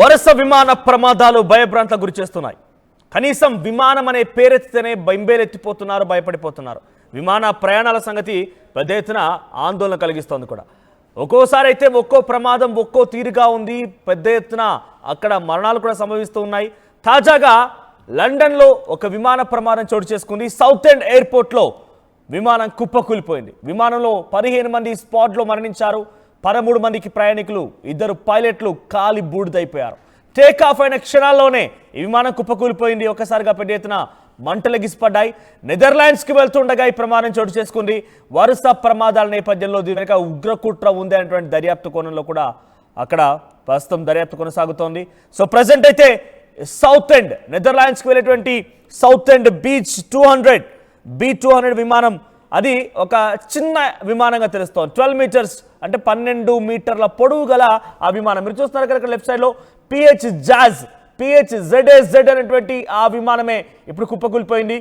వరుస విమాన ప్రమాదాలు భయభ్రాంతలకు గురిచేస్తున్నాయి. కనీసం విమానం అనే పేరెత్తితేనే బెంబేలెత్తిపోతున్నారు, భయపడిపోతున్నారు. విమాన ప్రయాణాల సంగతి పెద్ద ఎత్తున ఆందోళన కలిగిస్తోంది కూడా. ఒక్కోసారి అయితే ఒక్కో ప్రమాదం ఒక్కో తీరుగా ఉంది. పెద్ద ఎత్తున అక్కడ మరణాలు కూడా సంభవిస్తూ ఉన్నాయి. తాజాగా లండన్లో ఒక విమాన ప్రమాదం చోటు చేసుకుంది. సౌత్ ఎండ్ ఎయిర్పోర్ట్లో విమానం కుప్పకూలిపోయింది. విమానంలో 15 మంది స్పాట్లో మరణించారు. 13 మందికి ప్రయాణికులు, 2 పైలట్లు కాలి బూడిదైపోయారు. టేక్ ఆఫ్ అయిన క్షణాల్లోనే ఈ విమానం కుప్పకూలిపోయింది. ఒక్కసారిగా పెద్ద ఎత్తున మంటలు గిసిపడ్డాయి. నెదర్లాండ్స్కి వెళ్తుండగా ఈ ప్రమాదం చోటు చేసుకుంది. వరుస ప్రమాదాల నేపథ్యంలో దీని వెనుక ఉగ్రకుట్ర ఉంది అనేటువంటి దర్యాప్తు కోణంలో కూడా అక్కడ ప్రస్తుతం దర్యాప్తు కొనసాగుతోంది. సో ప్రజెంట్ అయితే సౌత్ ఎండ్ నెదర్లాండ్స్కి వెళ్ళేటువంటి సౌత్ ఎండ్ B200 విమానం అది ఒక చిన్న విమానంగా తెలుస్తోంది. 12 మీటర్స్ అంటే 12 మీటర్ల పొడవు గల ఆ విమానం. మీరు చూస్తున్నారు కదా లెఫ్ట్ సైడ్లో PHZAZ అనేటువంటి ఆ విమానమే ఇప్పుడు కుప్పకూలిపోయింది.